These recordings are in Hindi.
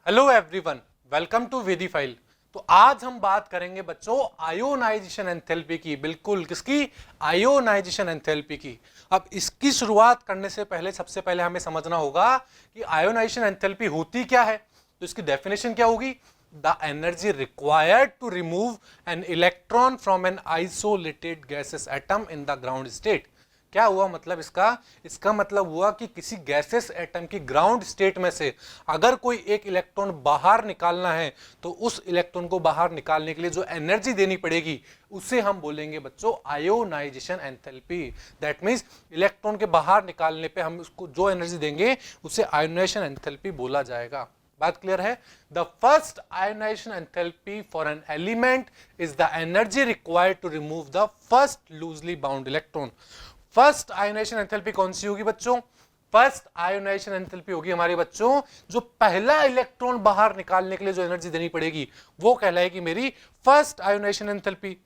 हेलो एवरीवन, वेलकम टू वेदीफाइल। तो आज हम बात करेंगे बच्चों आयोनाइजेशन एंथैल्पी की। बिल्कुल किसकी? आयोनाइजेशन एंथैल्पी की। अब इसकी शुरुआत करने से पहले सबसे पहले हमें समझना होगा कि आयोनाइजेशन एंथैल्पी होती क्या है। तो इसकी डेफिनेशन क्या होगी? The energy required to remove an electron from an isolated gaseous atom in the ground state. क्या हुआ मतलब इसका मतलब हुआ कि किसी गैसेस एटम की ग्राउंड स्टेट में से अगर कोई एक इलेक्ट्रॉन बाहर निकालना है तो उस इलेक्ट्रॉन को बाहर निकालने के लिए जो एनर्जी देनी पड़ेगी उसे हम बोलेंगे बच्चों ionisation enthalpy. That means electron के बाहर निकालने पे हम उसको जो एनर्जी देंगे उसे आयोनाइजेशन एंथैल्पी बोला जाएगा। बात क्लियर है? The first ionisation enthalpy for an element is the energy required to remove the first loosely bound electron. First ionisation enthalpy कौन सी होगी बच्चों? फर्स्ट आयोनाइजेशन एंथैल्पी होगी हमारे बच्चों जो पहला इलेक्ट्रॉन बाहर निकालने के लिए जो एनर्जी देनी पड़ेगी वो कहलाएगी मेरी first ionisation enthalpy.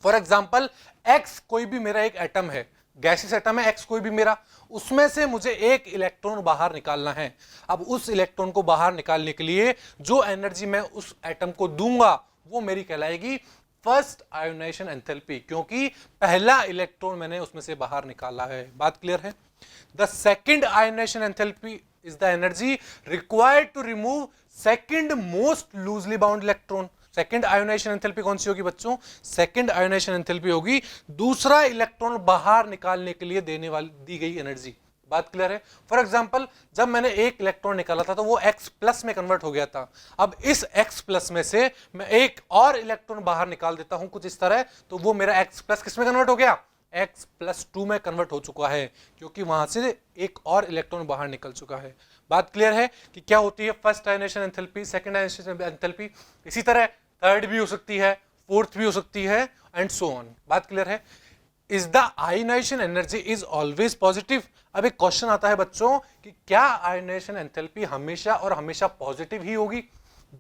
For example x कोई भी मेरा एक एटम है, गैसियस एटम है एक्स कोई भी मेरा, उसमें से मुझे एक इलेक्ट्रॉन बाहर निकालना है। अब उस इलेक्ट्रॉन को बाहर निकालने के लिए जो एनर्जी मैं उस एटम को दूंगा वो मेरी कहलाएगी फर्स्ट आयोनाइजेशन एंथैल्पी, क्योंकि पहला इलेक्ट्रॉन मैंने उसमें से बाहर निकाला है। बात क्लियर है? The second ionisation enthalpy is the energy required to remove second most loosely bound electron. Second ionisation enthalpy कौन सी होगी बच्चों? सेकंड आयोनाइजेशन एंथैल्पी होगी दूसरा इलेक्ट्रॉन बाहर निकालने के लिए देने वाली दी गई एनर्जी। बात क्लियर है? फॉर एग्जाम्पल जब मैंने एक इलेक्ट्रॉन निकाला था तो वो X प्लस में कन्वर्ट हो गया था। अब इस X प्लस में से मैं एक और इलेक्ट्रॉन बाहर निकाल देता हूं कुछ इस तरह, तो वो मेरा X प्लस किस में कन्वर्ट हो गया? X प्लस 2 में कन्वर्ट हो चुका है, क्योंकि वहां से एक और इलेक्ट्रॉन बाहर निकल चुका है। बात क्लियर है कि क्या होती है first ionisation enthalpy, second ionisation enthalpy? इसी तरह थर्ड भी हो सकती है, फोर्थ भी हो सकती है एंड सो ऑन। बात क्लियर है? Is the ionisation energy is always positive? अब एक क्वेश्चन आता है बच्चों कि क्या आयोनाइजेशन एंथैल्पी हमेशा और हमेशा पॉजिटिव ही होगी?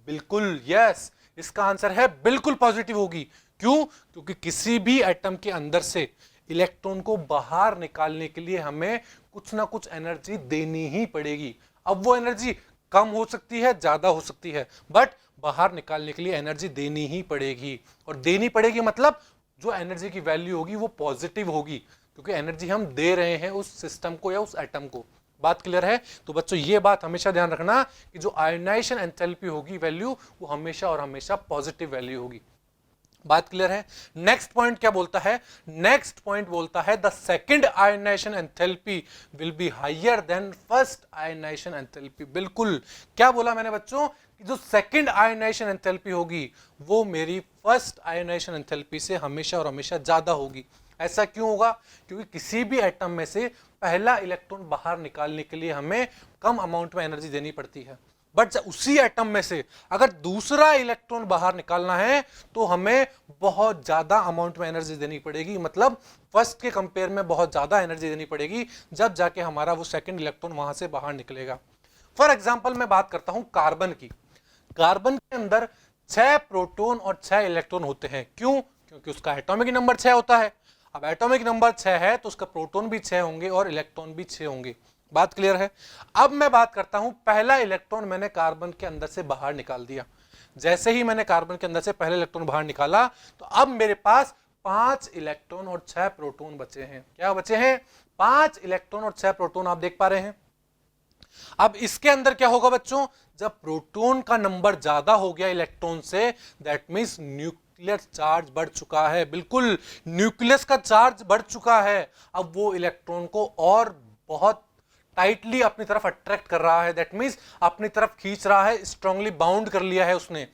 बिल्कुल यस, इसका आंसर है बिल्कुल पॉजिटिव होगी। क्यों? क्योंकि किसी भी एटम के अंदर से इलेक्ट्रॉन को बाहर निकालने के लिए हमें कुछ ना कुछ एनर्जी देनी ही पड़ेगी। अब वो एनर्जी कम हो सकती है, ज्यादा हो सकती है, बट बाहर निकालने के लिए एनर्जी देनी ही पड़ेगी। और देनी पड़ेगी मतलब जो एनर्जी की वैल्यू होगी वो पॉजिटिव होगी, क्योंकि एनर्जी हम दे रहे हैं उस सिस्टम को या उस एटम को। बात क्लियर है? तो बच्चों ये बात हमेशा ध्यान रखना कि जो आयोनाइजेशन एंथैल्पी होगी वैल्यू वो हमेशा और हमेशा पॉजिटिव वैल्यू होगी। बात क्लियर है? नेक्स्ट पॉइंट क्या बोलता है? नेक्स्ट पॉइंट बोलता है the second ionisation enthalpy will be higher than first ionisation enthalpy. बिल्कुल, क्या बोला मैंने बच्चों कि जो सेकंड आयोनाइजेशन एंथैल्पी होगी वो मेरी फर्स्ट आयोनाइजेशन एंथैल्पी से हमेशा और हमेशा ज्यादा होगी। ऐसा क्यों होगा? क्योंकि किसी भी एटम में से पहला इलेक्ट्रॉन बाहर निकालने के लिए हमें कम अमाउंट में एनर्जी देनी पड़ती है, बट उसी एटम में से अगर दूसरा इलेक्ट्रॉन बाहर निकालना है तो हमें बहुत ज्यादा अमाउंट में एनर्जी देनी पड़ेगी। मतलब फर्स्ट के कंपेयर में बहुत ज्यादा एनर्जी देनी पड़ेगी, जब जाके हमारा वो सेकंड इलेक्ट्रॉन वहां से बाहर निकलेगा। फॉर एग्जाम्पल मैं बात करता हूं कार्बन की। कार्बन के अंदर 6 प्रोटॉन और 6 इलेक्ट्रॉन होते हैं। क्यों? क्योंकि उसका एटॉमिक नंबर 6 होता है। अब एटॉमिक नंबर 6 है तो उसका प्रोटॉन भी 6 होंगे और इलेक्ट्रॉन भी 6 होंगे। बात क्लियर है? अब मैं बात करता हूं पहला इलेक्ट्रॉन मैंने कार्बन के अंदर से बाहर निकाल दिया। जैसे ही मैंने कार्बन के अंदर से पहला इलेक्ट्रॉन बाहर निकाला तो अब मेरे पास 5 इलेक्ट्रॉन और 6 प्रोटॉन बचे हैं। क्या बचे हैं? 5 इलेक्ट्रॉन और 6 प्रोटॉन आप देख पा रहे हैं। अब इसके अंदर क्या होगा बच्चों? जब प्रोटॉन का नंबर ज्यादा हो गया इलेक्ट्रॉन से, दैट मींस न्यूक्लियर चार्ज बढ़ चुका है। बिल्कुल, न्यूक्लियस का चार्ज बढ़ चुका है। अब वो इलेक्ट्रॉन को और बहुत टाइटली अपनी तरफ अट्रैक्ट कर रहा है, दैट मींस अपनी तरफ खींच रहा है, स्ट्रांगली बाउंड कर लिया है उसने।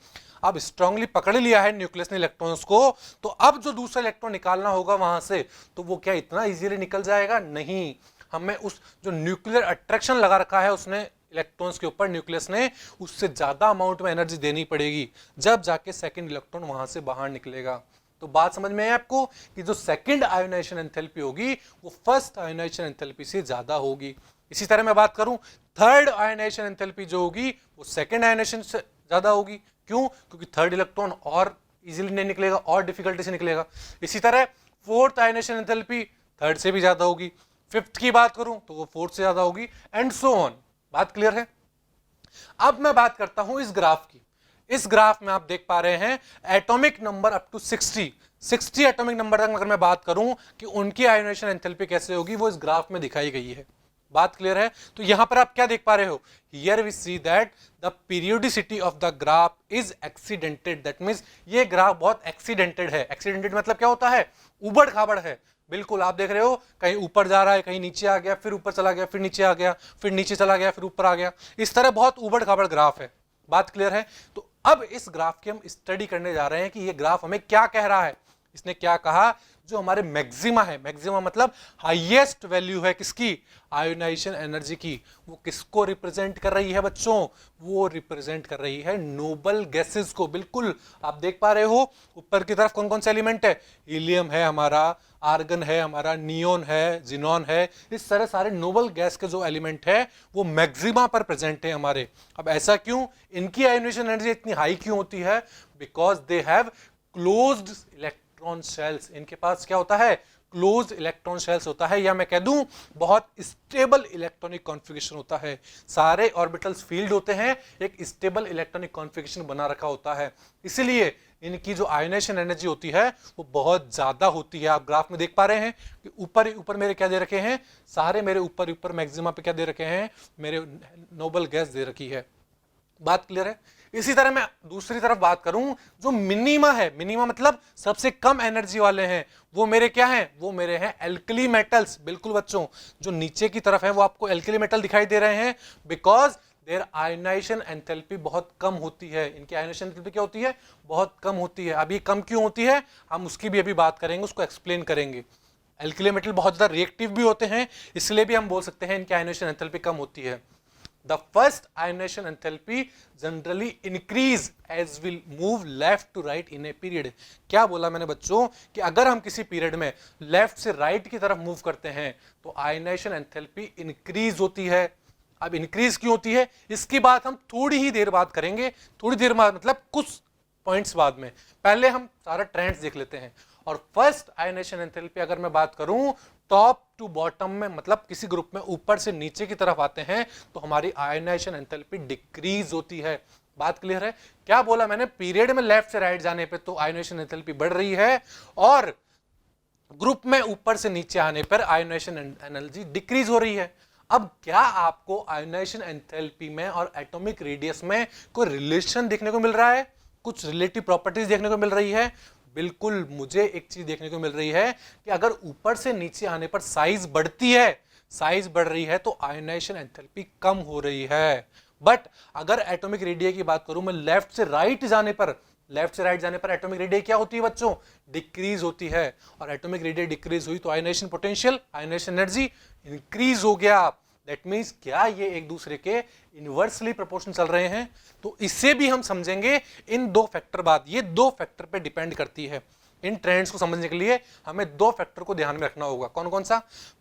अब स्ट्रांगली पकड़ लिया है न्यूक्लियस ने इलेक्ट्रॉन्स को, तो अब जो दूसरा इलेक्ट्रॉन निकालना होगा वहां से, तो वो क्या इतना इजीली निकल जाएगा? नहीं, हमें उस जो न्यूक्लियर अट्रैक्शन लगा रखा है उसने इलेक्ट्रॉन्स के ऊपर, न्यूक्लियस ने, उससे ज्यादा अमाउंट में एनर्जी देनी पड़ेगी, जब जाके सेकंड इलेक्ट्रॉन वहां से बाहर निकलेगा। तो बात समझ में आई आपको कि जो सेकंड आयोनाइजेशन एंथैल्पी होगी वो फर्स्ट आयोनाइजेशन एंथैल्पी से ज्यादा होगी। इसी तरह मैं बात करूं थर्ड आयोनाइजेशन एंथैल्पी जो होगी वो सेकंड आयोनाइजेशन से ज्यादा होगी। क्यों? क्योंकि थर्ड इलेक्ट्रॉन और इजीली नहीं निकलेगा और डिफिकल्टी से निकलेगा। इसी तरह फोर्थ आयोनाइजेशन एंथैल्पी थर्ड से भी ज्यादा होगी। फिफ्थ की बात करूं तो वो फोर्थ से ज्यादा होगी एंड सो ऑन। बात क्लियर है? अब मैं बात करता हूं इस ग्राफ की। इस ग्राफ में आप देख पा रहे हैं atomic number up to 60 atomic number तक अगर मैं बात करूं कि उनकी आयोनाइजेशन एंथैल्पी कैसे होगी, वो इस ग्राफ में दिखाई गई है। बात क्लियर है? तो यहां पर आप क्या देख पा रहे हो, here we see that the periodicity of the graph is accidented. That means ये ग्राफ बहुत एक्सीडेंटेड है। एक्सीडेंटेड मतलब क्या होता है, उबड़ खाबड़ है। बिल्कुल आप देख रहे हो कहीं ऊपर जा रहा है, कहीं नीचे आ गया, फिर ऊपर चला गया, फिर नीचे आ गया, फिर नीचे चला गया, फिर ऊपर आ गया। इस तरह बहुत उबड़ खाबड़ ग्राफ है। बात क्लियर है? तो अब इस ग्राफ की हम स्टडी करने जा रहे हैं कि ये ग्राफ हमें क्या कह रहा है। इसने क्या कहा, जो हमारे मैक्सिमा है, मैक्सिमा मतलब हाईएस्ट वैल्यू है किसकी, आयोनाइजेशन एनर्जी की, वो किसको रिप्रेजेंट कर रही है बच्चों, वो रिप्रेजेंट कर रही है नोबल गैसेस को। बिल्कुल आप देख पा रहे हो ऊपर की तरफ कौन कौन से एलिमेंट है, हीलियम है हमारा, आर्गन है हमारा, नियोन है, जिनॉन है। इस तरह सारे नोबल गैस के जो एलिमेंट है वो मैक्सिमा पर प्रेजेंट है हमारे। अब ऐसा क्यों, इनकी आयोनाइजेशन एनर्जी इतनी हाई क्यों होती है, because they have closed electron shells. इनके पास क्या होता है, क्लोज्ड इलेक्ट्रॉन शेल्स होता है, या मैं कह दूं बहुत स्टेबल इलेक्ट्रॉनिक कॉन्फ़िगरेशन होता है। सारे ऑर्बिटल्स फील्ड होते हैं, एक स्टेबल इलेक्ट्रॉनिक कॉन्फ़िगरेशन बना रखा होता है, इसलिए इनकी जो आयोनाइजेशन एनर्जी होती है वो बहुत ज्यादा होती है। आप ग्राफ में देख पा रहे हैं कि ऊपर ऊपर मेरे क्या दे रखे हैं, सारे मेरे ऊपर ऊपर मैक्सिमा पे क्या दे रखे हैं, मेरे नोबल गैस दे रखी है। बात क्लियर है? इसी तरह मैं दूसरी तरफ बात करूं, जो मिनिमा है, मिनिमा मतलब सबसे कम एनर्जी वाले हैं, वो मेरे क्या हैं, वो मेरे हैं एल्कली मेटल्स। बिल्कुल बच्चों, जो नीचे की तरफ है वो आपको एल्कली मेटल दिखाई दे रहे हैं, बिकॉज देयर आयोनाइजेशन एंथैल्पी बहुत कम होती है। इनकी आयोनाइजेशन एंथैल्पी क्या होती है, बहुत कम होती है। अभी कम क्यों होती है, हम उसकी भी अभी बात करेंगे, उसको एक्सप्लेन करेंगे। एल्कली मेटल बहुत ज्यादा रिएक्टिव भी होते हैं, इसलिए भी हम बोल सकते हैं इनकी आयोनाइजेशन एंथैल्पी कम होती है। The first ionization enthalpy generally increase as will move left to right in a period। क्या बोला मैंने बच्चों कि अगर हम किसी पीरियड में लेफ्ट से राइट की तरफ मूव करते हैं तो आयोनाइजेशन एंथैल्पी इंक्रीज होती है। अब इंक्रीज क्यों होती है, इसकी बात हम थोड़ी ही देर बाद करेंगे। थोड़ी देर बाद मतलब कुछ पॉइंट्स बाद में, पहले हम सारा ट्रेंड्स देख लेते हैं। और फर्स्ट आयोनाइजेशन एंथैल्पी अगर मैं बात करूं टॉप टू बॉटम में, मतलब किसी ग्रुप में ऊपर से नीचे की तरफ आते हैं तो हमारी आयोनाइजेशन एंथैल्पी डिक्रीज होती है। बात क्लियर है? क्या बोला मैंने, पीरियड में लेफ्ट से राइट जाने पे तो आयोनाइजेशन एंथैल्पी बढ़ रही है, और ग्रुप में ऊपर से नीचे आने पर आयोनाइजेशन एनर्जी डिक्रीज हो रही है। अब क्या आपको आयोनाइजेशन एंथैल्पी में और एटॉमिक रेडियस में कोई रिलेशन देखने को मिल रहा है, कुछ रिलेटिव प्रॉपर्टीज देखने को मिल रही है? बिल्कुल, मुझे एक चीज देखने को मिल रही है कि अगर ऊपर से नीचे आने पर साइज बढ़ती है, साइज बढ़ रही है तो आयोनाइजेशन एंथैल्पी कम हो रही है। बट अगर एटॉमिक रेडियस की बात करूं मैं, लेफ्ट से राइट जाने पर, लेफ्ट से राइट जाने पर एटॉमिक रेडियस क्या होती है बच्चों, डिक्रीज होती है। और एटॉमिक रेडियस डिक्रीज हुई तो ionization potential, ionization energy increase हो गया। दैट मीन्स क्या ये एक दूसरे के इनवर्सली प्रोपोर्शन चल रहे हैं? तो इससे भी हम समझेंगे इन दो फैक्टर बाद, ये दो फैक्टर पे डिपेंड करती है। इन ट्रेंड्स को समझने के लिए हमें दो फैक्टर को ध्यान में रखना होगा। कौन कौन सा?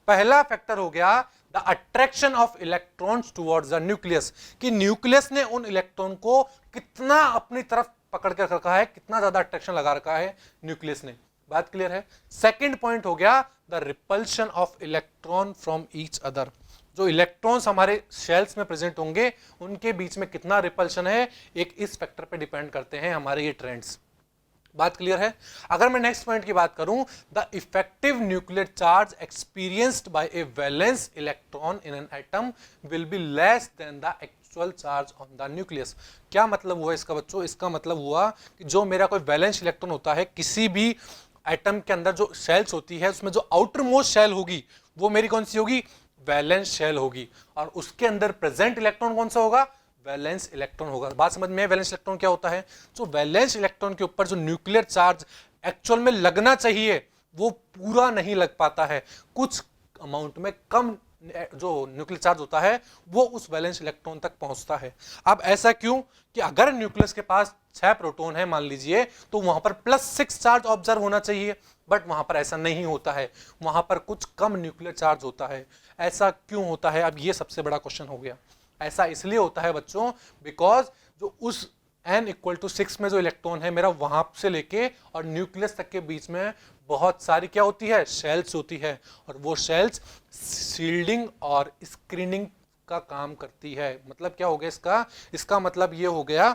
पहला फैक्टर हो गया the attraction of electrons towards the nucleus, कि न्यूक्लियस ने उन इलेक्ट्रॉन को कितना अपनी तरफ पकड़ कर रखा है, कितना ज्यादा अट्रैक्शन लगा रखा है न्यूक्लियस ने। बात क्लियर है? सेकेंड पॉइंट हो गया the repulsion of electron from each other, जो इलेक्ट्रॉन्स हमारे शेल्स में प्रेजेंट होंगे उनके बीच में कितना रिपल्शन है, एक इस फैक्टर पे डिपेंड करते हैं हमारे ये ट्रेंड्स। बात क्लियर है? अगर मैं नेक्स्ट पॉइंट की बात करूं, the effective nuclear charge experienced bye A valence electron in an atom will be less than the actual charge on the nucleus. क्या मतलब हुआ इसका बच्चों? इसका मतलब हुआ कि जो मेरा कोई वैलेंस इलेक्ट्रॉन होता है किसी भी एटम के अंदर, जो शेल्स होती है उसमें जो आउटर मोस्ट शेल होगी वो मेरी कौन सी होगी, वैलेंस शेल होगी, और उसके अंदर प्रेजेंट इलेक्ट्रॉन कौन सा होगा, वैलेंस इलेक्ट्रॉन होगा। बात समझ में? वैलेंस इलेक्ट्रॉन क्या होता है, जो वैलेंस इलेक्ट्रॉन के ऊपर जो न्यूक्लियर चार्ज एक्चुअल में लगना चाहिए वो पूरा नहीं लग पाता है, कुछ अमाउंट में कम जो न्यूक्लियर चार्ज होता है वो उस वैलेंस इलेक्ट्रॉन तक पहुंचता है। अब ऐसा क्यों कि अगर न्यूक्लियस के पास 6 प्रोटॉन है मान लीजिए, तो वहां पर +6 चार्ज ऑब्जर्व होना चाहिए, बट वहां पर ऐसा नहीं होता है, वहां पर कुछ कम न्यूक्लियर चार्ज होता है। ऐसा क्यों होता है? अब ये सबसे बड़ा क्वेश्चन हो गया। ऐसा इसलिए होता है बच्चों बिकॉज जो उस n=6 में जो इलेक्ट्रॉन है मेरा, वहां से लेके और न्यूक्लियस तक के बीच में बहुत सारी क्या होती है, शेल्स होती है, और वो शेल्स शील्डिंग और स्क्रीनिंग का काम करती है। मतलब क्या हो गया इसका मतलब ये हो गया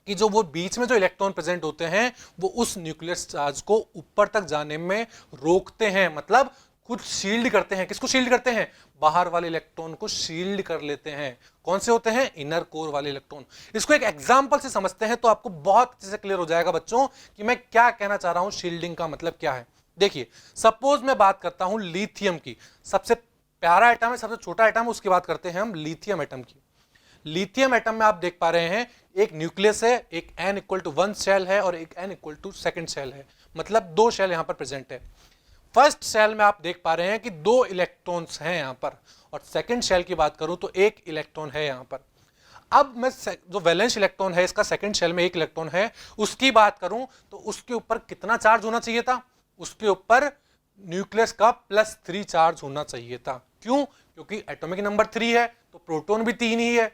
कि जो वो बीच में जो इलेक्ट्रॉन प्रेजेंट होते हैं वो उस न्यूक्लियर चार्ज को ऊपर तक जाने में रोकते हैं, मतलब खुद शील्ड करते हैं। किसको शील्ड करते हैं? बाहर वाले इलेक्ट्रॉन को शील्ड कर लेते हैं। कौन से होते हैं? इनर कोर वाले इलेक्ट्रॉन। इसको एक एग्जांपल से समझते हैं तो आपको बहुत अच्छे से क्लियर हो जाएगा बच्चों कि मैं क्या कहना चाह रहा हूं, शील्डिंग का मतलब क्या है। देखिए, सपोज मैं बात करता हूं लिथियम की। सबसे प्यारा एटम है, सबसे छोटा एटम, उसकी बात करते हैं हम लिथियम एटम की। लिथियम एटम में आप देख पा रहे हैं एक न्यूक्लियस है, एक n=1 शेल है और एक n=2 शेल है, मतलब 2 शेल यहां पर प्रेजेंट है। फर्स्ट शेल में आप देख पा रहे हैं कि 2 इलेक्ट्रॉन्स हैं यहां पर, और सेकंड शेल की बात करूं तो 1 इलेक्ट्रॉन है यहां पर। अब मैं जो वैलेंस इलेक्ट्रॉन है इसका सेकंड शेल में 1 इलेक्ट्रॉन है, उसकी बात करूं तो उसके ऊपर कितना चार्ज होना चाहिए था? उसके ऊपर न्यूक्लियस का +3 चार्ज होना चाहिए था। क्यों? क्योंकि एटॉमिक नंबर 3 है तो प्रोटॉन भी 3 ही है,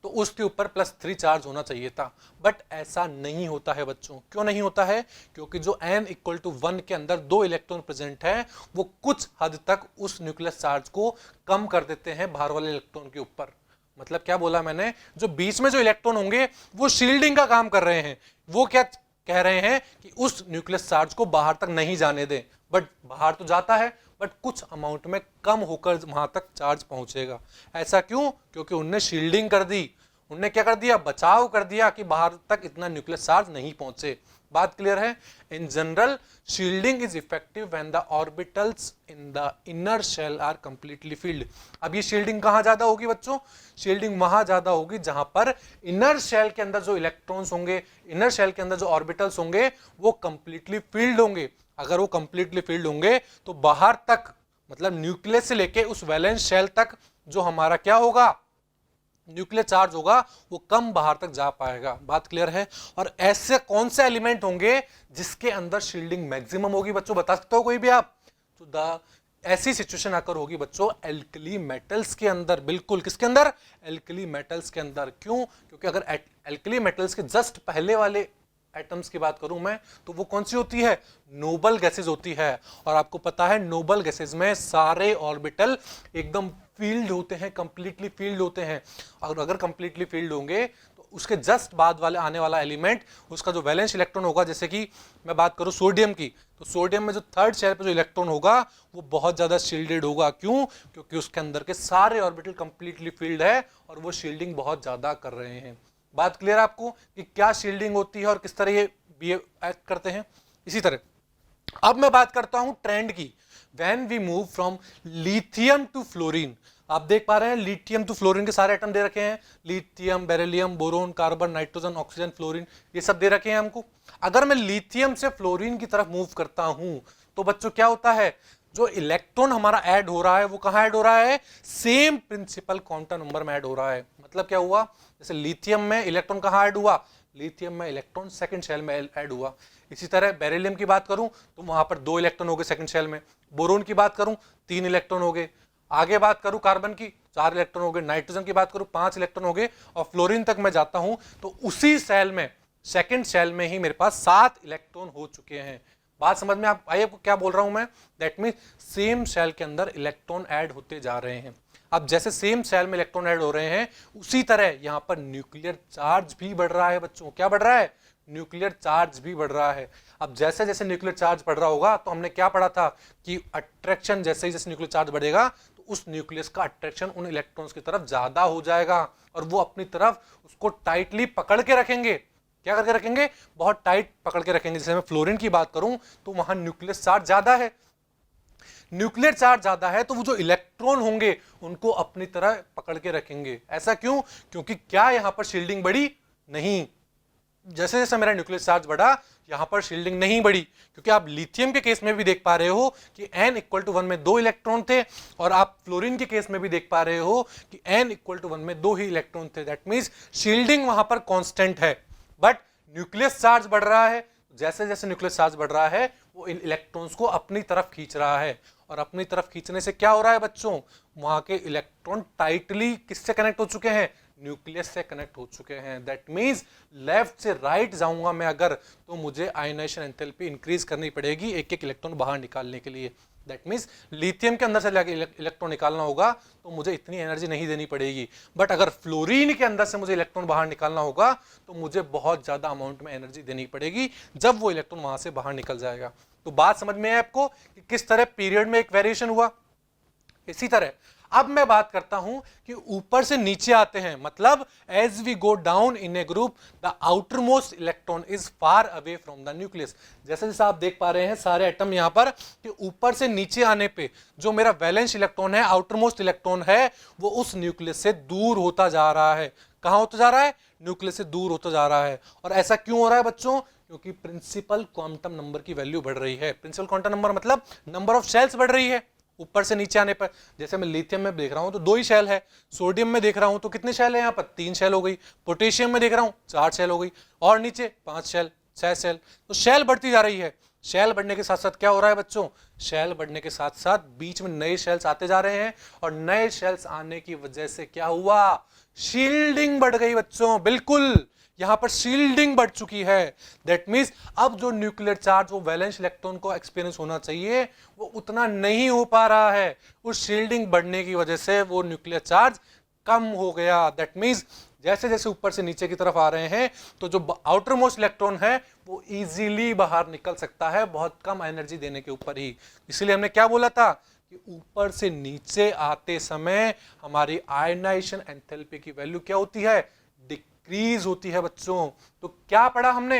तो उसके ऊपर +3 चार्ज होना चाहिए था। बट ऐसा नहीं होता है बच्चों। क्यों नहीं होता है? क्योंकि जो n=1 के अंदर 2 इलेक्ट्रॉन प्रेजेंट है वो कुछ हद तक उस न्यूक्लियस चार्ज को कम कर देते हैं बाहर वाले इलेक्ट्रॉन के ऊपर। मतलब क्या बोला मैंने? जो बीच में जो इलेक्ट्रॉन होंगे वो शील्डिंग का काम कर रहे हैं। वो क्या कह रहे हैं कि उस न्यूक्लियस चार्ज को बाहर तक नहीं जाने दें। बट बाहर तो जाता है, बट कुछ अमाउंट में कम होकर वहां तक चार्ज पहुंचेगा। ऐसा क्यों? क्योंकि उनने शील्डिंग कर दी। उनने क्या कर दिया? बचाव कर दिया कि बाहर तक इतना न्यूक्लियस चार्ज नहीं पहुंचे। बात क्लियर है? In general shielding is effective when the orbitals in the inner shell are completely filled. अब ये शील्डिंग कहां ज्यादा होगी बच्चों? शील्डिंग वहां ज्यादा होगी जहां पर इनर शेल के अंदर जो इलेक्ट्रॉन्स होंगे, इनर शेल के अंदर जो ऑर्बिटल्स होंगे वो कंप्लीटली फील्ड होंगे। अगर वो कंप्लीटली फील्ड होंगे तो बाहर तक, मतलब न्यूक्लियस से लेके उस वैलेंस शेल तक जो हमारा क्या होगा, न्यूक्लियर चार्ज होगा, वो कम बाहर तक जा पाएगा। बात क्लियर है? और ऐसे कौन से एलिमेंट होंगे जिसके अंदर शील्डिंग मैक्सिमम होगी बच्चों? बता सकते हो कोई भी आप? तो ऐसी सिचुएशन आकर होगी बच्चों एल्कली मेटल्स के अंदर। बिल्कुल, किसके अंदर? एल्कली मेटल्स के अंदर। क्यों? क्योंकि अगर एल्कली मेटल्स के जस्ट पहले वाले एटम्स की बात करूं मैं तो वो कौन सी होती है? नोबल गैसेज होती है। और आपको पता है नोबल गैसेज में सारे ऑर्बिटल एकदम फील्ड होते हैं, कंप्लीटली फील्ड होते हैं। और अगर कंप्लीटली फील्ड होंगे तो उसके जस्ट बाद वाले आने वाला एलिमेंट, उसका जो वैलेंस इलेक्ट्रॉन होगा, जैसे कि मैं बात करूं सोडियम की, तो सोडियम में जो थर्ड शेल पे जो इलेक्ट्रॉन होगा वो बहुत ज्यादा शील्डेड होगा। क्यों? क्योंकि उसके अंदर के सारे ऑर्बिटल कंप्लीटली फील्ड है और वो शील्डिंग बहुत ज्यादा कर रहे हैं। बात क्लियर है आपको कि क्या शील्डिंग होती है और किस तरह ये बिहेव एक्ट करते हैं? इसी तरह अब मैं बात करता हूं ट्रेंड की। When we move from lithium to fluorine, आप देख पा रहे हैं लिथियम टू फ्लोरीन के सारे एटम दे रखे हैं, lithium, beryllium, boron, carbon, nitrogen, oxygen, fluorine, ये सब दे रखे हैं हमको। अगर मैं लिथियम से फ्लोरीन की तरफ मूव करता हूं तो बच्चों क्या होता है? जो इलेक्ट्रॉन हमारा ऐड हो रहा है वो कहां ऐड हो रहा है? सेम प्रिंसिपल क्वांटम नंबर में ऐड हो रहा है। मतलब क्या हुआ? जैसे लिथियम में इलेक्ट्रॉन कहां ऐड हुआ? लिथियम में इलेक्ट्रॉन सेकंड शेल में ऐड हुआ। इसी तरह बेरिलियम की बात करूं तो वहां पर 2 इलेक्ट्रॉन हो गए सेकंड शेल में। बोरोन की बात करूं 3 इलेक्ट्रॉन हो गए। आगे बात करूं कार्बन की 4 इलेक्ट्रॉन हो गए। नाइट्रोजन की बात करूं 5 इलेक्ट्रॉन हो गए। और फ्लोरीन तक मैं जाता हूं तो उसी सेल में, सेकंड शेल में ही मेरे पास 7 इलेक्ट्रॉन हो चुके हैं। बात समझ में आप आई? आपको क्या बोल रहा हूं मैं? दैट मीन सेम सेल के अंदर इलेक्ट्रॉन ऐड होते जा रहे हैं। अब जैसे सेम सेल में इलेक्ट्रॉन ऐड हो रहे हैं उसी तरह यहां पर न्यूक्लियर चार्ज भी बढ़ रहा है बच्चों। क्या बढ़ रहा है? न्यूक्लियर चार्ज भी बढ़ रहा है। अब जैसे जैसे न्यूक्लियर चार्ज बढ़ रहा होगा तो हमने क्या पढ़ा था कि अट्रैक्शन, जैसे ही जैसे न्यूक्लियर चार्ज बढ़ेगा तो उस न्यूक्लियस का अट्रैक्शन उन इलेक्ट्रॉन्स की तरफ ज्यादा हो जाएगा और वो अपनी तरफ उसको टाइटली पकड़ के रखेंगे। क्या करके रखेंगे? बहुत टाइट पकड़ के रखेंगे। जैसे मैं फ्लोरीन की बात करूं तो वहां न्यूक्लियर चार्ज ज्यादा है। न्यूक्लियर चार्ज ज्यादा है तो वो जो इलेक्ट्रॉन होंगे उनको अपनी तरह पकड़ के रखेंगे। ऐसा क्यों? क्योंकि क्या यहां पर शील्डिंग बढ़ी? नहीं। जैसे जैसे मेरा न्यूक्लियर चार्ज बढ़ा यहां पर शील्डिंग नहीं बढ़ी, क्योंकि आप लिथियम के केस में भी देख पा रहे हो कि n=1 में 2 इलेक्ट्रॉन थे, और आप फ्लोरीन के केस में भी देख पा रहे हो कि n=1 में 2 ही इलेक्ट्रॉन थे। दैट मींस शील्डिंग वहां पर कांस्टेंट है, बट न्यूक्लियर चार्ज बढ़ रहा है। जैसे जैसे न्यूक्लियर चार्ज बढ़ रहा है वो इन इलेक्ट्रॉन्स को अपनी तरफ खींच रहा है, और अपनी तरफ खींचने से क्या हो रहा है बच्चों? वहां के इलेक्ट्रॉन टाइटली किससे कनेक्ट हो चुके हैं? न्यूक्लियस से कनेक्ट हो चुके हैं। दैट मींस लेफ्ट से राइट जाऊंगा मैं अगर, तो मुझे आयनाइजेशन एंथैल्पी इंक्रीज करनी पड़ेगी एक एक इलेक्ट्रॉन बाहर निकालने के लिए। दैट मीन्स लिथियम के अंदर से इलेक्ट्रॉन निकालना होगा तो मुझे इतनी एनर्जी नहीं देनी पड़ेगी, बट अगर फ्लोरीन के अंदर से मुझे इलेक्ट्रॉन बाहर निकालना होगा तो मुझे बहुत ज्यादा अमाउंट में एनर्जी देनी पड़ेगी जब वो इलेक्ट्रॉन वहां से बाहर निकल जाएगा। तो बात समझ में है आपको कि किस तरह पीरियड में एक वेरिएशन हुआ। इसी तरह अब मैं बात करता हूं कि ऊपर से नीचे आते हैं, मतलब as we go down in a group the outermost electron is far away from the nucleus. जैसे जैसे आप देख पा रहे हैं सारे एटम यहां पर कि ऊपर से नीचे आने पे जो मेरा वैलेंस इलेक्ट्रॉन है, आउटर मोस्ट इलेक्ट्रॉन है, वो उस न्यूक्लियस से दूर होता जा रहा है। कहां होता जा रहा है? न्यूक्लियस से दूर होता जा रहा है। और ऐसा क्यों हो रहा है बच्चों? क्योंकि प्रिंसिपल क्वांटम नंबर की वैल्यू बढ़ रही है। प्रिंसिपल क्वांटम नंबर मतलब नंबर ऑफ शेल्स बढ़ रही है ऊपर से नीचे आने पर। जैसे मैं लिथियम में देख रहा हूं तो 2 ही शेल है, सोडियम में देख रहा हूं तो कितने शेल है यहाँ पर? 3 शेल हो गई, पोटेशियम में देख रहा हूं 4 शेल हो गई, और नीचे 5 शेल, 6 शेल। तो शेल बढ़ती जा रही है। शेल बढ़ने के साथ साथ क्या हो रहा है बच्चों? शेल बढ़ने के साथ साथ बीच में नए शेल्स आते जा रहे हैं, और नए शेल्स आने की वजह से क्या हुआ? शील्डिंग बढ़ गई बच्चों। बिल्कुल यहां पर शील्डिंग बढ़ चुकी है। दैट मीन्स अब जो न्यूक्लियर चार्ज वो वैलेंस इलेक्ट्रॉन को एक्सपीरियंस होना चाहिए वो उतना नहीं हो पा रहा है। उस शील्डिंग बढ़ने की वजह से वो न्यूक्लियर चार्ज कम हो गया। दैट मीन्स जैसे जैसे ऊपर से नीचे की तरफ आ रहे हैं तो जो आउटर मोस्ट इलेक्ट्रॉन है वो इजीली बाहर निकल सकता है बहुत कम एनर्जी देने के ऊपर ही। इसलिए हमने क्या बोला था कि ऊपर से नीचे आते समय हमारी आयनाइजेशन एंथैल्पी की वैल्यू क्या होती है? डिक्रीज होती है बच्चों। तो क्या पढ़ा हमने?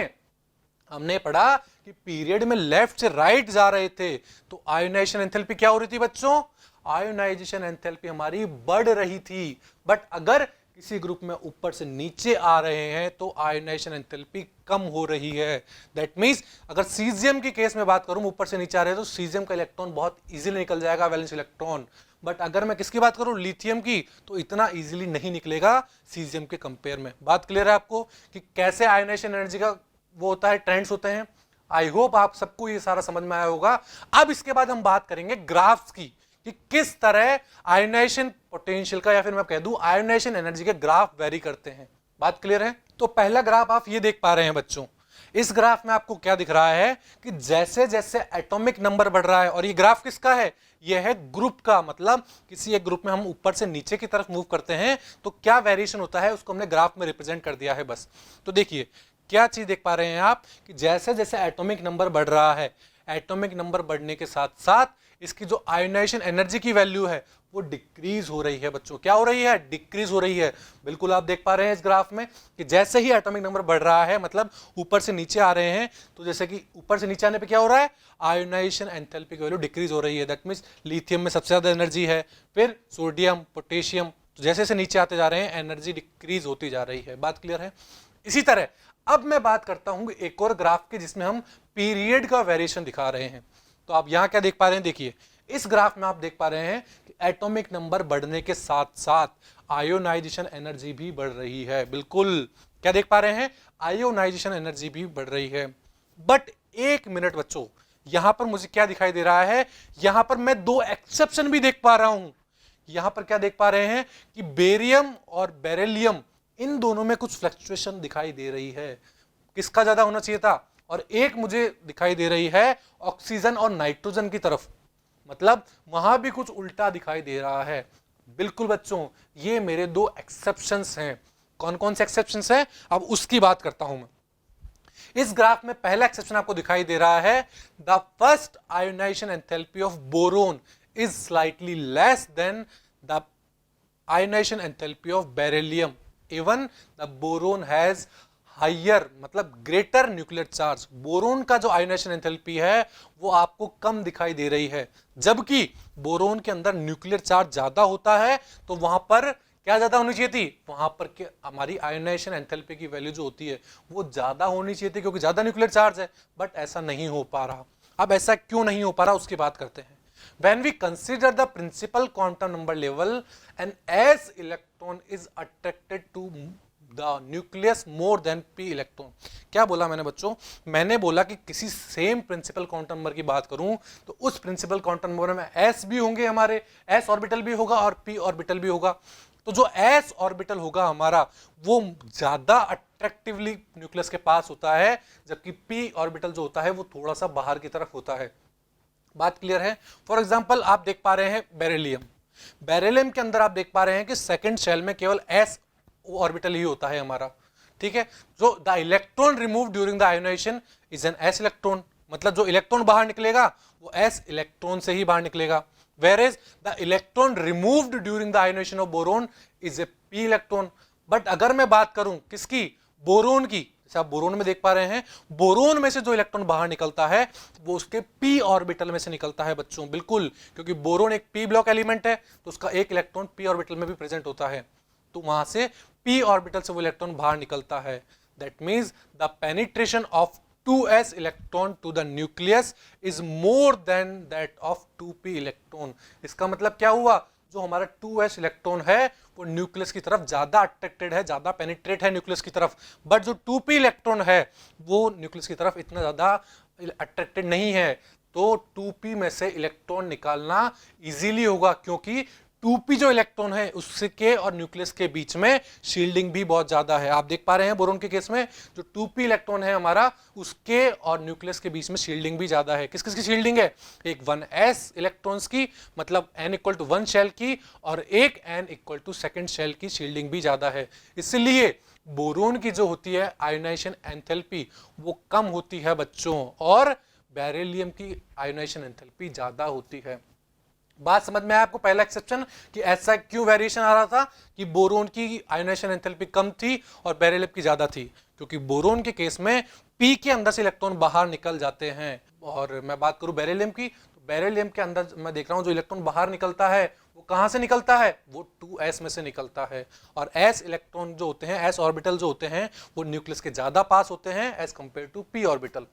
हमने पढ़ा कि पीरियड में लेफ्ट से राइट जा रहे थे तो आयोनाइजेशन एंथैल्पी क्या हो रही थी बच्चों? आयोनाइजेशन एंथैल्पी हमारी बढ़ रही थी। बट अगर किसी ग्रुप में ऊपर से नीचे आ रहे हैं तो आयोनाइजेशन एंथैल्पी कम हो रही है। दैट मींस अगर सीजियम की केस में बात करूं, ऊपर से नीचे आ रहे हैं तो सीजियम का इलेक्ट्रॉन बहुत इजीली निकल जाएगा, वैलेंस इलेक्ट्रॉन। बट अगर मैं किसकी बात करूं? लिथियम की, तो इतना इजीली नहीं निकलेगा सीजियम के कंपेयर में। बात क्लियर है आपको कि कैसे आयोनाइजेशन एनर्जी का वो होता है, ट्रेंड्स होते हैं? आई होप आप सबको ये सारा समझ में आया होगा। अब इसके बाद हम बात करेंगे ग्राफ्स की कि किस तरह आयोनाइजेशन पोटेंशियल का, या फिर मैं कह दूं आयोनाइजेशन एनर्जी के ग्राफ वेरी करते हैं। बात क्लियर है? तो पहला ग्राफ आप ये देख पा रहे हैं बच्चों। इस ग्राफ में आपको क्या दिख रहा है कि जैसे जैसे एटॉमिक नंबर बढ़ रहा है, और ये ग्राफ किसका है? ये है ग्रुप का। मतलब किसी एक ग्रुप में हम ऊपर से नीचे की तरफ मूव करते हैं तो क्या वेरिएशन होता है उसको हमने ग्राफ में रिप्रेजेंट कर दिया है बस। तो देखिए क्या चीज देख पा रहे हैं आप कि जैसे जैसे एटॉमिक नंबर बढ़ रहा है, एटॉमिक नंबर बढ़ने के साथ साथ इसकी जो आयोनाइजेशन एनर्जी की वैल्यू है वो डिक्रीज हो रही है बच्चों। क्या हो रही है? डिक्रीज हो रही है। बिल्कुल आप देख पा रहे हैं इस ग्राफ में कि जैसे ही एटॉमिक नंबर बढ़ रहा है, मतलब ऊपर से नीचे आ रहे हैं, तो जैसे कि ऊपर से नीचे आने पे क्या हो रहा है? आयोनाइजेशन एंथैल्पी की वैल्यू डिक्रीज हो रही है। दैट मींस लिथियम में सबसे ज्यादा एनर्जी है, फिर सोडियम, पोटेशियम, तो जैसे जैसे नीचे आते जा रहे हैं एनर्जी डिक्रीज होती जा रही है। बात क्लियर है? इसी तरह अब मैं बात करता हूं एक और ग्राफ की जिसमें हम पीरियड का वेरिएशन दिखा रहे हैं। तो आप यहां क्या देख पा रहे हैं? देखिए इस ग्राफ में आप देख पा रहे हैं कि एटॉमिक नंबर बढ़ने के साथ साथ आयोनाइजेशन एनर्जी भी बढ़ रही है। बिल्कुल क्या देख पा रहे हैं? आयोनाइजेशन एनर्जी भी बढ़ रही है। बट एक मिनट बच्चों, यहां पर मुझे क्या दिखाई दे रहा है? यहां पर मैं 2 एक्सेप्शन भी देख पा रहा हूं। यहां पर क्या देख पा रहे हैं कि बेरियम और बेरिलियम, इन दोनों में कुछ फ्लक्चुएशन दिखाई दे रही है। किसका ज्यादा होना चाहिए था? और एक मुझे दिखाई दे रही है ऑक्सीजन और नाइट्रोजन की तरफ, मतलब वहां भी कुछ उल्टा दिखाई दे रहा है। बिल्कुल बच्चों, ये मेरे 2 एक्सेप्शंस हैं। कौन कौन से एक्सेप्शंस हैं अब उसकी बात करता हूं मैं। इस ग्राफ में पहला एक्सेप्शन आपको दिखाई दे रहा है, the first ionisation enthalpy of boron is slightly less than the ionisation enthalpy of beryllium. Even the boron has higher, मतलब ग्रेटर न्यूक्लियर चार्ज। बोरोन का जो आयोनाइजेशन एंथैल्पी है वो आपको कम दिखाई दे रही है, जबकि बोरोन के अंदर न्यूक्लियर चार्ज ज्यादा होता है। तो वहां पर क्या ज्यादा होनी चाहिए थी? वहां पर के हमारी आयोनाइजेशन एंथैल्पी की वैल्यू जो होती है वो ज्यादा होनी चाहिए थी, क्योंकि ज्यादा न्यूक्लियर चार्ज है। बट ऐसा नहीं हो पा रहा। अब ऐसा क्यों नहीं हो पा रहा उसकी बात करते हैं। When we consider the principal quantum number level and as electron is attracted to the nucleus more than p electron। क्या बोला मैंने बच्चों? मैंने बोला कि किसी सेम प्रिंसिपल क्वांटम नंबर की बात करूं तो उस प्रिंसिपल क्वांटम नंबर में s भी होंगे, हमारे s ऑर्बिटल भी होगा और p ऑर्बिटल भी होगा। तो जो s ऑर्बिटल होगा हमारा वो ज्यादा अट्रैक्टिवली न्यूक्लियस के पास होता है, जबकि p ऑर्बिटल जो होता है वो थोड़ा सा बाहर की तरफ होता है। बात क्लियर है? फॉर एग्जाम्पल आप देख पा रहे हैं बेरिलियम, बेरिलियम के अंदर आप देख पा रहे हैं कि सेकंड शेल में केवल s ऑर्बिटल ही होता है हमारा, ठीक है। जो the electron remove during the ionization is an s electron, मतलब जो इलेक्ट्रॉन बाहर निकलेगा वो s इलेक्ट्रॉन से ही बाहर निकलेगा। whereas the electron removed during the ionization of boron is a p electron. But अगर मैं बात करूं किसकी, बोरोन की, जैसे आप बोरोन में देख पा रहे हैं, बोरोन में से जो इलेक्ट्रॉन बाहर निकलता है वो उसके p ऑर्बिटल में से निकलता है बच्चों, बिल्कुल, क्योंकि बोरोन एक p ब्लॉक एलिमेंट है तो उसका एक इलेक्ट्रॉन p ऑर्बिटल में भी प्रेजेंट होता है, तो वहां से p ऑर्बिटल से वो इलेक्ट्रॉन बाहर निकलता है। That means the penetration of 2s electron to the nucleus is more than that of 2p electron. इसका मतलब क्या हुआ, जो हमारा 2s इलेक्ट्रॉन है वो न्यूक्लियस की तरफ ज्यादा अट्रैक्टेड है, ज्यादा पेनिट्रेट है न्यूक्लियस की तरफ, बट जो 2p इलेक्ट्रॉन है वो न्यूक्लियस की तरफ इतना ज्यादा अट्रैक्टेड नहीं है। तो 2p में से इलेक्ट्रॉन निकालना इजीली होगा, क्योंकि 2p जो इलेक्ट्रॉन है उसके और न्यूक्लियस के बीच में शील्डिंग भी बहुत ज्यादा है। आप देख पा रहे हैं बोरोन के केस में जो 2p इलेक्ट्रॉन है हमारा, उसके और न्यूक्लियस के बीच में शील्डिंग भी ज्यादा है। किस किस की शील्डिंग है, एक 1s इलेक्ट्रॉन्स की, मतलब n इक्वल टू 1 शेल की, और एक n equal to second shell की शील्डिंग भी ज्यादा है। इसलिए बोरोन की जो होती है आयोनाइजेशन एंथैल्पी वो कम होती है बच्चों, और बेरिलियम की आयोनाइजेशन एंथैल्पी ज्यादा होती है। बात समझ में आया आपको? पहला एक्सेप्शन कि ऐसा क्यों वेरिएशन आ रहा था कि बोरोन की आयोनाइजेशन एंथैल्पी कम थी और बेरिलियम की ज्यादा थी, क्योंकि बोरोन के केस में p के अंदर से इलेक्ट्रॉन बाहर निकल जाते हैं। और मैं बात करूं बेरिलियम की, तो बेरिलियम के अंदर मैं देख रहा हूं जो इलेक्ट्रॉन बाहर निकलता है वो कहां से निकलता है, वो 2s में से निकलता है, और s इलेक्ट्रॉन जो होते हैं, s ऑर्बिटल जो होते हैं वो न्यूक्लियस के ज्यादा पास होते हैं as compare to p orbital.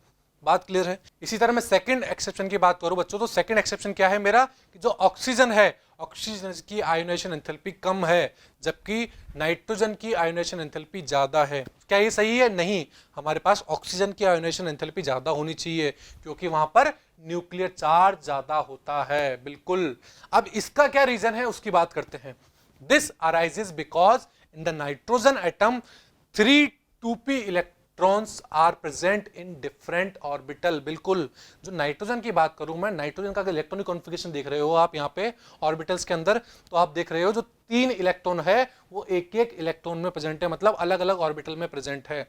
बात क्लियर है? इसी तरह मैं सेकंड एक्सेप्शन की बात करूं बच्चों, तो सेकंड एक्सेप्शन क्या है मेरा, कि जो ऑक्सीजन है, ऑक्सीजन की आयोनाइजेशन एंथैल्पी कम है, जबकि नाइट्रोजन की आयोनाइजेशन एंथैल्पी ज्यादा है। क्या ये सही है? नहीं, हमारे पास ऑक्सीजन की आयोनाइजेशन एंथैल्पी ज्यादा होनी चाहिए, क्योंकि वहां पर न्यूक्लियर चार्ज ज्यादा होता है, बिल्कुल। अब इसका क्या रीजन है उसकी बात करते हैं। This arises because in the nitrogen atom 3 2p electrons are present in different orbital. बिल्कुल, जो नाइट्रोजन की बात करूं मैं, नाइट्रोजन का इलेक्ट्रॉनिक कॉन्फ़िगरेशन देख रहे हो आप यहाँ पे ऑर्बिटल्स के अंदर, तो आप देख रहे हो जो 3 इलेक्ट्रॉन है वो एक एक इलेक्ट्रॉन में प्रेजेंट है, मतलब अलग अलग ऑर्बिटल में प्रेजेंट है।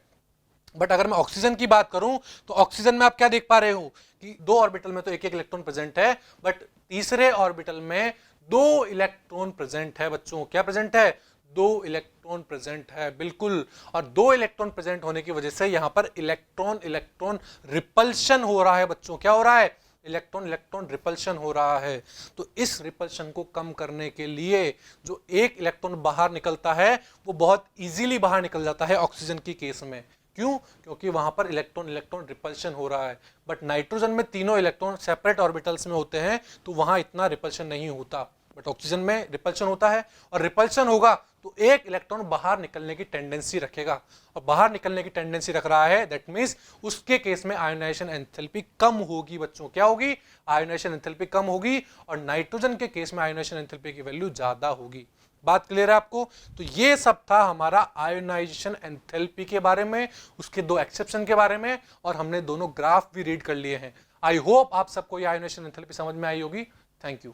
बट अगर मैं ऑक्सीजन की बात करूं तो ऑक्सीजन में आप क्या देख पा रहे हो कि 2 ऑर्बिटल में तो एक एक इलेक्ट्रॉन प्रेजेंट है, बट तीसरे ऑर्बिटल में 2 इलेक्ट्रॉन प्रेजेंट है बच्चों। क्या प्रेजेंट है? 2 इलेक्ट्रॉन प्रेजेंट है, बिल्कुल। और 2 इलेक्ट्रॉन प्रेजेंट होने की वजह से यहां पर इलेक्ट्रॉन इलेक्ट्रॉन रिपल्शन हो रहा है बच्चों। क्या हो रहा है? इलेक्ट्रॉन इलेक्ट्रॉन रिपल्शन हो रहा है। तो इस रिपल्शन को कम करने के लिए जो एक इलेक्ट्रॉन बाहर निकलता है वो बहुत इजीली बाहर निकल जाता है ऑक्सीजन की केस में। क्यों? क्योंकि वहां पर इलेक्ट्रॉन इलेक्ट्रॉन रिपल्शन हो रहा है। बट नाइट्रोजन में तीनों इलेक्ट्रॉन सेपरेट ऑर्बिटल्स में होते हैं तो वहां इतना रिपल्शन नहीं होता, बट ऑक्सीजन में रिपल्शन होता है, और रिपल्शन होगा तो एक इलेक्ट्रॉन बाहर निकलने की टेंडेंसी रखेगा, और बाहर निकलने की टेंडेंसी रख रहा है, दैट मींस उसके केस में आयोनाइजेशन एंथैल्पी कम होगी बच्चों। क्या होगी? आयोनाइजेशन एंथैल्पी कम होगी, और नाइट्रोजन के केस में आयोनाइजेशन एंथैल्पी की वैल्यू ज्यादा होगी। बात क्लियर है आपको? तो ये सब था हमारा आयोनाइजेशन एंथैल्पी के बारे में, उसके 2 एक्सेप्शन के बारे में, और हमने दोनों ग्राफ भी रीड कर लिए हैं। आई होप आप सबको ये आयोनाइजेशन एंथैल्पी समझ में आई होगी। Thank you.